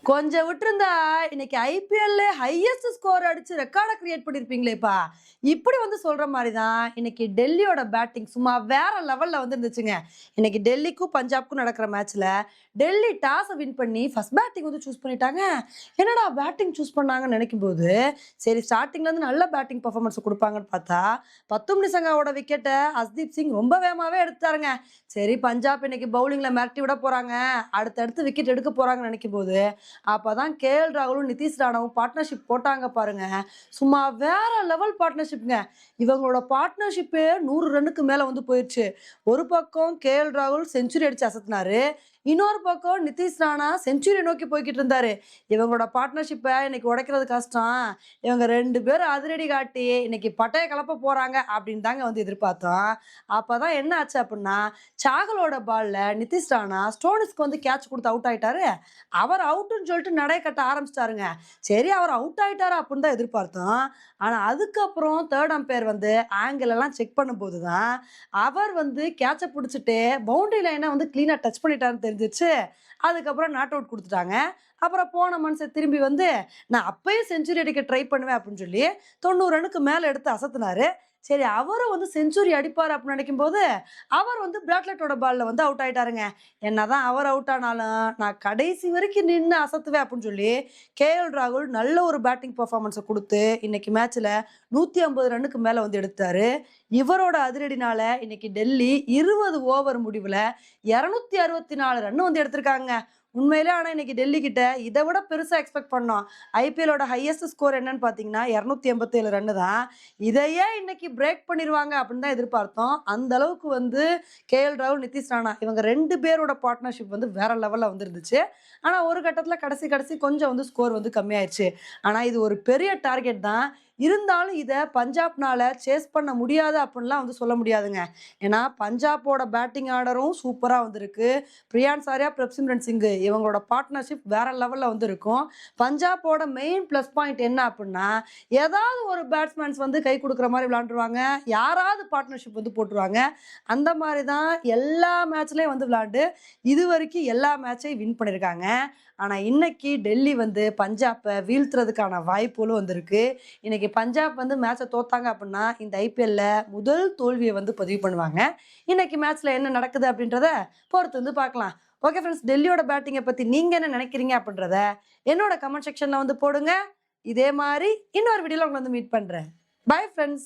கொஞ்சம் விட்டுருந்தா இன்னைக்கு ஐபிஎல்ல ஹையஸ்ட் ஸ்கோர் அடிச்சு ரெக்கார்டை கிரியேட் பண்ணிருப்பீங்களேப்பா. இப்படி வந்து சொல்ற மாதிரி தான் இன்னைக்கு டெல்லியோட பேட்டிங் சும்மா வேற லெவல்ல வந்து இருந்துச்சுங்க. இன்னைக்கு டெல்லிக்கும் பஞ்சாப்க்கும் நடக்கிற மேட்ச்ல டெல்லி டாஸை வின் பண்ணி ஃபர்ஸ்ட் பேட்டிங் வந்து சூஸ் பண்ணிட்டாங்க. என்னடா பேட்டிங் சூஸ் பண்ணாங்கன்னு நினைக்கும் போது சரி ஸ்டார்டிங்ல இருந்து நல்ல பேட்டிங் பர்ஃபார்மன்ஸ் கொடுப்பாங்கன்னு பார்த்தா 10 சங்காவோட விக்கெட்டை ஹர்தீப் சிங் ரொம்ப வேகமாவே எடுத்தாருங்க. சரி பஞ்சாப் இன்னைக்கு பவுலிங்ல மிரட்டி விட போறாங்க, அடுத்தடுத்து விக்கெட் எடுக்க போறாங்கன்னு நினைக்கும் போது அப்பதான் கேஎல் ராகுலும் நிதிஷ் ராணாவும் பார்ட்னர்ஷிப் போட்டாங்க பாருங்க. சும்மா வேற லெவல் பார்ட்னர்ஷிப்ங்க. இவங்களோட பார்ட்னர்ஷிப்பே 100 ரன்னுக்கு மேல வந்து போயிடுச்சு. ஒரு பக்கம் கேஎல் ராகுல் செஞ்சுரி அடிச்சு அசத்தினாரு, இன்னொரு பக்கம் நிதிஷ் ராணா செஞ்சுரி நோக்கி போய்கிட்டு இருந்தாரு. இவங்களோட பார்ட்னர்ஷிப்பை இன்னைக்கு உடைக்கிறது கஷ்டம். இவங்க 2 பேரும் அதிரடி காட்டி இன்னைக்கு பட்டைய கலப்ப போறாங்க அப்படின்னு தாங்க வந்து எதிர்பார்த்தோம். அப்பதான் என்ன ஆச்சு அப்படின்னா, சாகலோட பால்ல நிதிஷ் ராணா ஸ்டோனிஸ்க்கு வந்து கேட்ச் கொடுத்து அவுட் ஆயிட்டாரு. அவர் அவுட்டுன்னு சொல்லிட்டு நடை கட்ட ஆரம்பிச்சிட்டாருங்க. சரி அவர் அவுட் ஆயிட்டாரு அப்படின்னு தான் எதிர்பார்த்தோம். ஆனா அதுக்கப்புறம் தேர்ட் அம்பையர் வந்து ஆங்கிள் எல்லாம் செக் பண்ணும்போது தான் அவர் வந்து கேட்சை பிடிச்சிட்டு பவுண்டரி லைனை வந்து கிளீனா டச் பண்ணிட்டாருன்னு தெரிஞ்சிச்சு. அதுக்கப்புறம் நாட் அவுட் கொடுத்துட்டாங்க. அப்புறம் போன மனுஷன் திரும்பி வந்து நான் அப்பயும் செஞ்சுரி அடிக்க ட்ரை பண்ணுவேன் அப்படின்னு சொல்லி 90 ரன்னுக்கு மேல எடுத்து அசத்தினாரு. சரி அவரும் வந்து செஞ்சுரி அடிப்பார் அப்படின்னு நினைக்கும் போது அவர் வந்து பிராட்லெட்டோட பால்ல வந்து அவுட் ஆயிட்டாருங்க. என்னதான் அவர் அவுட் ஆனாலும் நான் கடைசி வரைக்கும் நின்று அசத்துவேன் அப்படின்னு சொல்லி கேஎல் ராகுல் நல்ல ஒரு பேட்டிங் பர்ஃபார்மன்ஸை கொடுத்து இன்னைக்கு மேட்ச்ல 150 ரன்னுக்கு மேல வந்து எடுத்தாரு. இவரோட அதிரடினால இன்னைக்கு டெல்லி 20 ஓவர் முடிவுல 264 ரன் வந்து எடுத்திருக்காங்க. உண்மையிலே ஆனா இன்னைக்கு டெல்லி கிட்ட இதை விட பெருசா எக்ஸ்பெக்ட் பண்ணோம். ஐபிஎலோட ஹையஸ்ட் ஸ்கோர் என்னன்னு பாத்தீங்கன்னா 287 ரன்னு தான். இதையே இன்னைக்கு பிரேக் பண்ணிடுவாங்க அப்படின்னு தான் எதிர்பார்த்தோம். அந்த அளவுக்கு வந்து கேஎல் ராகுல் நிதிஷ் ராணா இவங்க 2 பேரோட பார்ட்னர்ஷிப் வந்து வேற லெவல்ல வந்து இருந்துச்சு. ஆனா ஒரு கட்டத்துல கடைசி கடைசி கொஞ்சம் வந்து ஸ்கோர் வந்து கம்மியாயிருச்சு. ஆனா இது ஒரு பெரிய டார்கெட் தான். இருந்தாலும் இதை பஞ்சாப்னால சேஸ் பண்ண முடியாது அப்படின்லாம் வந்து சொல்ல முடியாதுங்க. ஏன்னா பஞ்சாபோட பேட்டிங் ஆர்டரும் சூப்பரா வந்திருக்கு. பிரியான் சாரியா, பிரப்சிம்ரன் சிங் இவங்களோட பார்ட்னர்ஷிப் வேற லெவல்ல வந்து இருக்கும். பஞ்சாபோட மெயின் ப்ளஸ் பாயிண்ட் என்ன அப்படின்னா, ஏதாவது ஒரு பேட்ஸ்மேன்ஸ் வந்து கை கொடுக்குற மாதிரி விளையாண்டுருவாங்க, யாராவது பார்ட்னர்ஷிப் வந்து போட்டுருவாங்க. அந்த மாதிரி தான் எல்லா மேட்ச்லயும் வந்து விளையாண்டு இது வரைக்கும் எல்லா மேட்சையும் வின் பண்ணியிருக்காங்க. ஆனா இன்னைக்கு டெல்லி வந்து பஞ்சாப்பை வீழ்த்துறதுக்கான வாய்ப்புகளும் வந்திருக்கு. இன்னைக்கு பஞ்சாப் வந்து மேட்சை தோத்தாங்க அப்படின்னா இந்த ஐபிஎல்ல முதல் தோல்வியை வந்து பதிவு பண்ணுவாங்க. இன்னைக்கு மேட்ச்ல என்ன நடக்குது அப்படின்றத பொறுத்து வந்து பார்க்கலாம். ஓகே ஃப்ரெண்ட்ஸ், டெல்லியோட பேட்டிங்கை பத்தி நீங்க என்ன நினைக்கிறீங்க அப்படின்றத என்னோட கமெண்ட் செக்ஷன்ல வந்து போடுங்க. இதே மாதிரி இன்னொரு வீடியோல உங்களை வந்து மீட் பண்றேன். Bye friends.